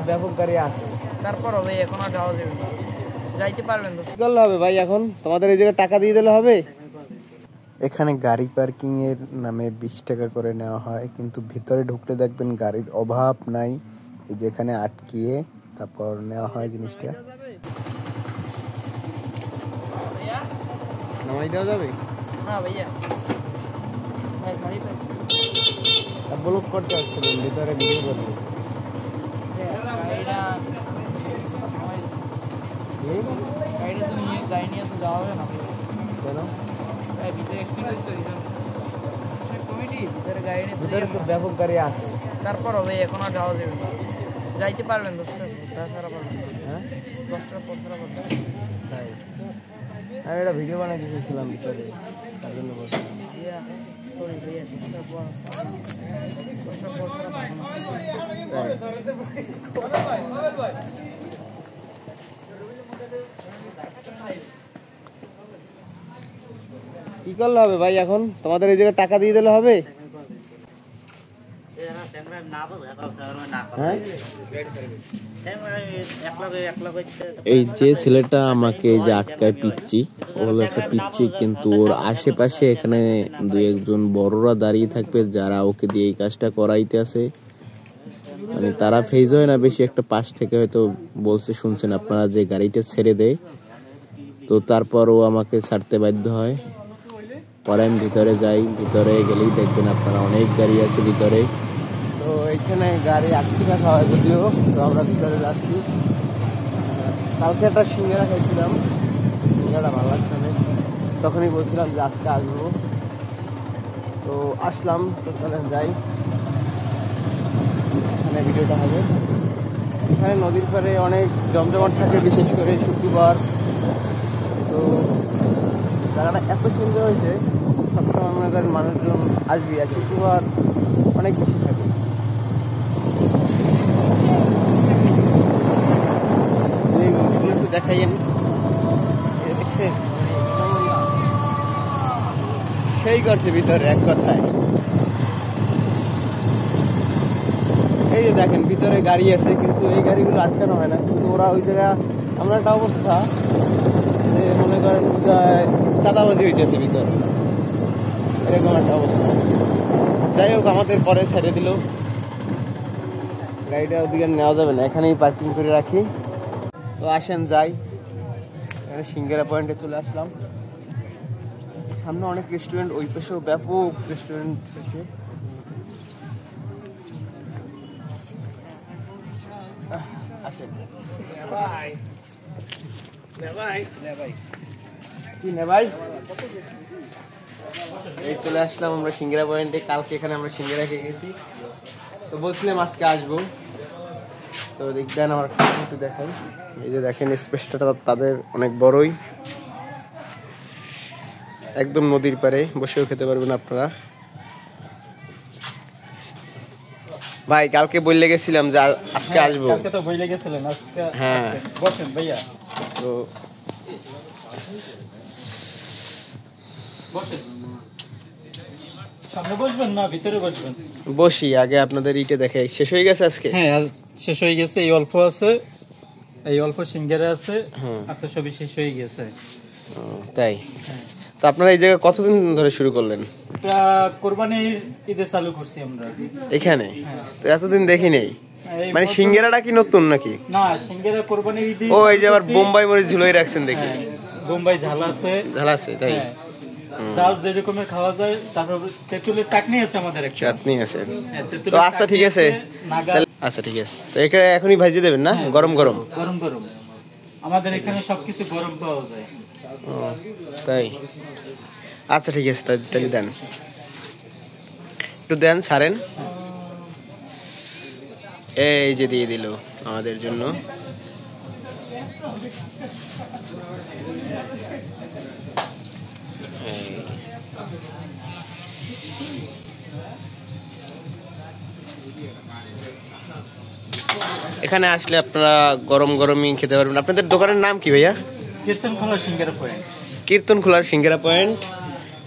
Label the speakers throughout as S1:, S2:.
S1: ব্যাপক গাড়ি আছে,
S2: তারপর হবে এখনো যাওয়া যাবে না, যাইতে পারবেন তো।
S1: কি করলে হবে ভাই? এখন তোমাদের এই জায়গায় টাকা দিয়ে দিলে হবে? এখানে গাড়ি পার্কিং এর নামে 20 টাকা করে নেওয়া হয়, কিন্তু ভিতরে ঢুকলে দেখবেন গাড়ির অভাব নাই। এই যে এখানে আটকিয়ে তারপর নেওয়া হয় জিনিসটা। নামাই দেওয়া যাবে
S2: না ভাইয়া,
S1: ব্লক করতে আসছিলেন ভিতরে ভিডিও করবে।
S2: গাড়িটা তো নিয়ে গাড়ি নিয়ে তো যাওয়া হবে না
S1: কেন?
S2: ভিতরে অ্যাক্সিডেন্ট তো কমিটি ভিতরে গাড়ি নিয়ে
S1: ভিতরে তো ব্যাপক গাড়ি আছে,
S2: তারপর হবে এখনো যাওয়া যাবে না, যাইতে পারবেন 10টা ছাড়া পারবেন।
S1: হ্যাঁ
S2: 10টার পর ছাড়া পারবেন।
S1: তাই আমি একটা ভিডিও বানাই দিয়েছিলাম ভিতরে, তার জন্য বলছিলাম।
S2: ভাইয়া সরি ভাইয়া, 10টার পর ছাড়া পারবেন না।
S1: কি করলে হবে ভাই? এখন তোমাদের এই জায়গায় টাকা দিয়ে দিলে হবে?
S3: এই যে ছেলেটা আমাকে যে আটকায় পিচ্ছি, ও হলো একটা পিচ্ছি, কিন্তু ওর আশেপাশে এখানে দুই একজন বড়রা দাঁড়িয়ে থাকবে যারা ওকে দিয়ে এই কাজটা করাইতে আছে। মানে তারা ফেজ হয় না বেশি, একটা পাশ থেকে হয়তো বলছে, শুনছেন আপনারা, যে গাড়িটা ছেড়ে দেয়, তো তারপর ও আমাকে ছাড়তে বাধ্য হয়। পরে আমি ভিতরে যাই, ভিতরে গেলেই দেখবেন আপনারা অনেক গাড়ি আছে ভিতরে।
S1: তো এইখানে গাড়ি আটকে রাখা হয় যদিও, তো আমরা ভিতরে যাচ্ছি। কালকে একটা সিঙ্গারা খাইছিলাম, সিঙ্গারা ভালো লাগছে না, তখনই বলছিলাম যে আজকে আসবো, তো আসলাম। তো চলেন যাই, এখানে ভিডিওটা হবে। এখানে নদীর পাড়ে অনেক জমজমাট থাকে, বিশেষ করে শুক্রবার। তো জায়গাটা এত সুন্দর হয়েছে, সবসময় মনে করেন মানুষজন আসবি, আর শুক্রবার অনেক বেশি থাকে। একটু দেখাইয়েন, সেই করছে ভিতরে এক কথায়। এই যে দেখেন ভিতরে গাড়ি আছে, কিন্তু এই গাড়িগুলো আটকানো হয় না, কিন্তু ওরা ওই জায়গা, আমরা একটা অবস্থা যে মনে করেন চাঁদাবাজি হইতেছে ভিতরে, এরকম একটা অবস্থা। যাই হোক, আমাদের পরে ছেড়ে দিল, গাড়িটা ওদিকে নেওয়া যাবে না, এখানেই পার্কিং করে রাখি। তো আসেন যাই, এখানে সিঙ্গারা পয়েন্টে চলে আসলাম। সামনে অনেক রেস্টুরেন্ট, ওই পাশেও ব্যাপক রেস্টুরেন্ট আছে। আসেন কি নে ভাই, এই চলে আসলাম আমরা সিঙ্গারা পয়েন্টে। কালকে এখানে আমরা সিঙ্গারা খেয়ে গেছি, তো বলছিলাম আজকে আসবো। তো দেখবেন আমার একটু দেখাই, এই যে দেখেন স্পেসটা তাদের অনেক বড়ই, একদম নদীর পাড়ে, বসেও খেতে পারবেন আপনারা। ভাই কালকে বললে গেছিলাম যে আজকে আসবো,
S4: কালকে তো বইলে গেছিলেন, আজকে
S1: হ্যাঁ
S4: বসেন ভাইয়া,
S1: তো
S4: বসেন। সামনে বসবেন না ভিতরে বসবেন?
S1: বসি, আগে আপনাদের ইটে দেখে। শেষ হয়ে গেছে আজকে?
S4: হ্যাঁ শেষ হয়ে গেছে, এই অল্প আছে, এই অল্প সিঙ্গারা আছে, আর তো সবই শেষ হয়ে গেছে।
S1: তাই? তো আপনারা এই জায়গায় কতদিন ধরে শুরু করলেন?
S4: কোরবানির ঈদে চালু করছি আমরা
S1: এখানে, তো এতদিন দেখি নেই। মানে সিঙ্গারাটা কি নতুন নাকি?
S4: না, সিঙ্গারা কোরবানির ঈদে।
S1: ও এই যে আবার বোম্বাই মরিচ ঝুলাই রাখছেন দেখি।
S4: বোম্বাই ঝাল আছে,
S1: ঝাল আছে, তাই?
S4: চাল যেরকমের খাওয়া যায়, তারপর তেঁতুলের চাটনি আছে আমাদের, একটা
S1: চাটনি আছে। তো আচ্ছা ঠিক আছে, আচ্ছা ঠিক আছে, তো এখানে এখনই ভাজিয়ে দেবেন না? গরম গরম
S4: গরম গরম, আমাদের এখানে সবকিছু গরম পাওয়া যায়।
S1: তাই? আচ্ছা ঠিক আছে, তাহলে দেন, একটু দেন, ছাড়েন। এই যে দিয়ে দিল আমাদের জন্য। এখানে আসলে আপনারা গরম গরমই খেতে পারবেন। আপনাদের দোকানের নাম কি ভাইয়া?
S4: কীর্তনখোলা সিঙ্গারা পয়েন্ট।
S1: কীর্তনখোলার সিঙ্গারা পয়েন্ট।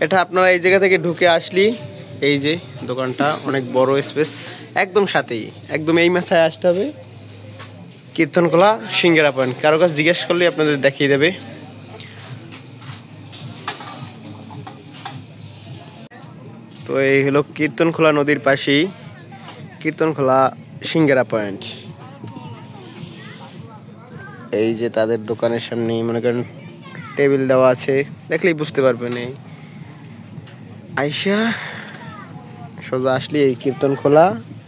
S1: এটা আপনারা এই জায়গা থেকে ঢুকে আসলি, এই যে দোকানটা অনেক বড় স্পেস, একদম সাথেই, একদম এই মাথায় আসতে হবে, কীর্তনখোলা সিঙ্গারা পয়েন্ট, কারো কাছে জিজ্ঞেস করলে আপনাদের দেখিয়ে দেবে। তো এই হলো কীর্তনখোলা নদীর পাশেই কীর্তনখোলা সিঙ্গারা পয়েন্ট। এই যে তাদের দোকানের সামনে মনে করেন টেবিল দেওয়া আছে, দেখলেই বুঝতে পারবেন। এই আইসা সোজা আসলে এই কীর্তনখোলা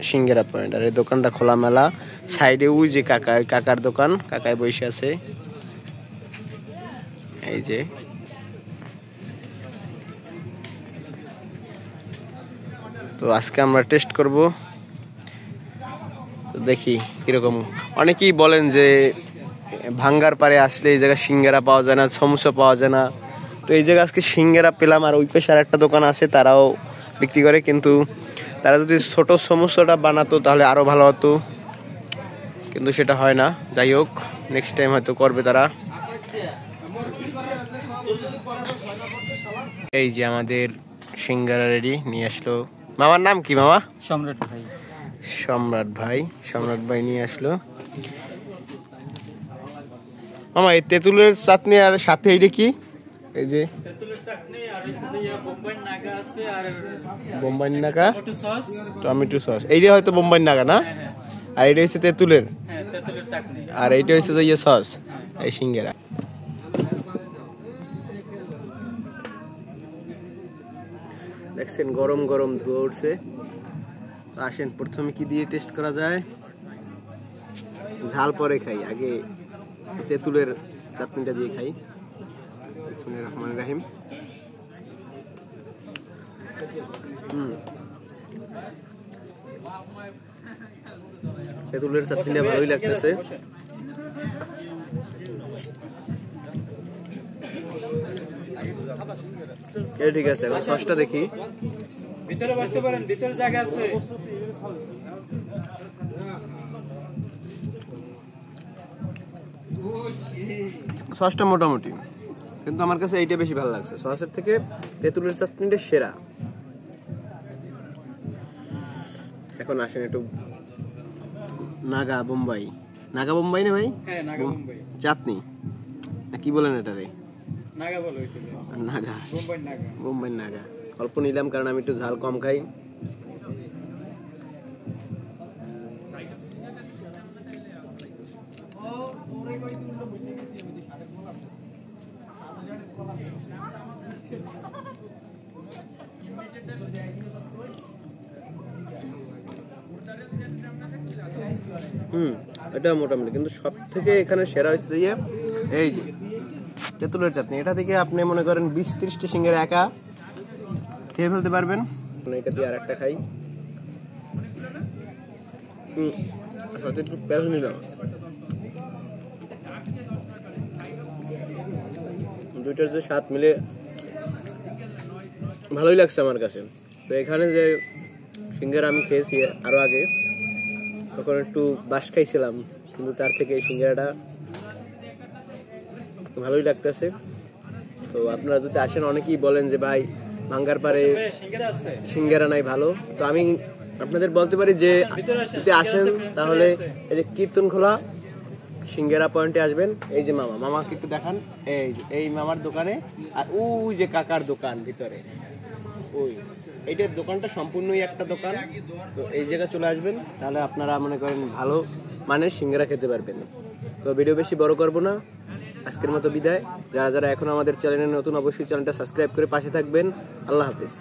S1: সিঙ্গারা পয়েন্ট, আর এই দোকানটা খোলা মেলা। সাইডে ওই যে কাকার দোকান, কাকায় বসে আছে। এই যে তো আজকে আমরা টেস্ট করব, দেখি কিরকম। অনেকেই বলেন যে ভাঙ্গার পারে আসলে এই জায়গায় সিঙ্গারা পাওয়া যায় না, সমোসা পাওয়া যায় না। তো এই জায়গায় আজকে সিঙ্গারা পেলাম। আর ওই পাশে আর একটা দোকান আছে, তারাও বিক্রি করে, কিন্তু তারা যদি ছোট সমোসাটা বানাতো তাহলে আরো ভালো হতো, কিন্তু সেটা হয় না। যাই হোক, নেক্সট টাইম হয়তো করবে তারা। এই যে আমাদের সিঙ্গারা রেডি নিয়ে আসলো। মামার নাম কি মামা?
S4: সম্রাট ভাই।
S1: সম্রাট ভাই নিয়ে আসলো। মামা এই তেঁতুলের চাটনি আর সাথে এইটা কি? এই যে
S4: তেঁতুলের চাটনি আর বোম্বাই নাগা আছে, আর
S1: বোম্বাই নাগা
S4: টমেটো সস।
S1: Tomato sauce. এইটা হয়তো বোম্বাই নাগা না? আর এইটা হচ্ছে তেঁতুলের,
S4: তেঁতুলের চাটনি।
S1: আর এইটা হচ্ছে যে সস। এই সিঙ্গারা দেখছেন, গরম গরম ধোয়া উঠছে। আসেন প্রথমে কি দিয়ে টেস্ট করা যায়? ঝাল পরে খাই, আগে তেঁতুলের চাটনিটা দিয়ে খাই। বিসমিল্লাহির রহমানির রহিম। তেঁতুলের চাটনিটা ভালোই লাগতেছে। ঠিক আছে, এখন সসটা দেখি।
S4: ভিতরে বসতে পারেন, ভিতরে জায়গা আছে।
S1: সসটা মোটামুটি, কিন্তু আমার কাছে এইটা বেশি ভালো লাগছে। সসের থেকে তেঁতুলের চাটনিটা সেরা। এখন আসেন একটু নাগা বোম্বাই না ভাই?
S4: হ্যাঁ, নাগা বোম্বাই
S1: চাটনি না কি বলেন এটা রে?
S4: নাগা বলো হইছে।
S1: নাগা,
S4: বোম্বাই
S1: নাগা অল্প নিলাম, কারণ আমি একটু ঝাল কম খাই। এটা মোটামুটি, কিন্তু সব থেকে এখানে সেরা হচ্ছে যে এই যে তেঁতুলের চাটনি। এটা থেকে আপনি মনে করেন 20-30টা সিঙ্গারা একা খেয়ে ফেলতে পারবেন। এটা দিয়ে আর একটা খাই। সাথে একটু পেঁয়াজ নিলাম। দুইটার যে স্বাদ মিলে ভালোই লাগছে আমার কাছে। তো এখানে যে সিঙ্গারা আমি খেয়েছি আরো আগে, তখন একটু বাস খাইছিলাম, কিন্তু তার থেকে এই সিঙ্গারাটা ভালোই লাগতেছে। তো আপনারা যদি আসেন, অনেকেই বলেন যে ভাই ভাঙ্গার পারে সিঙ্গারা নাই ভালো। তো আমি আপনাদের বলতে পারি যে যদি আসেন তাহলে এই যে কীর্তনখোলা সিঙ্গারা পয়েন্টে আসবেন। এই যে মামাকে একটু দেখান। এই মামার দোকানে, আর ওই যে কাকার দোকান ভিতরে, ওই এইটার দোকানটা সম্পূর্ণই একটা দোকান। তো এই জায়গায় চলে আসবেন, তাহলে আপনারা মনে করেন ভালো মানের সিঙ্গারা খেতে পারবেন। তো ভিডিও বেশি বড় করব না, আজকের মতো বিদায়। যারা যারা এখন আমাদের চ্যানেলে নতুন, অবশ্যই চ্যানেলটা সাবস্ক্রাইব করে পাশে থাকবেন। আল্লাহ হাফেজ।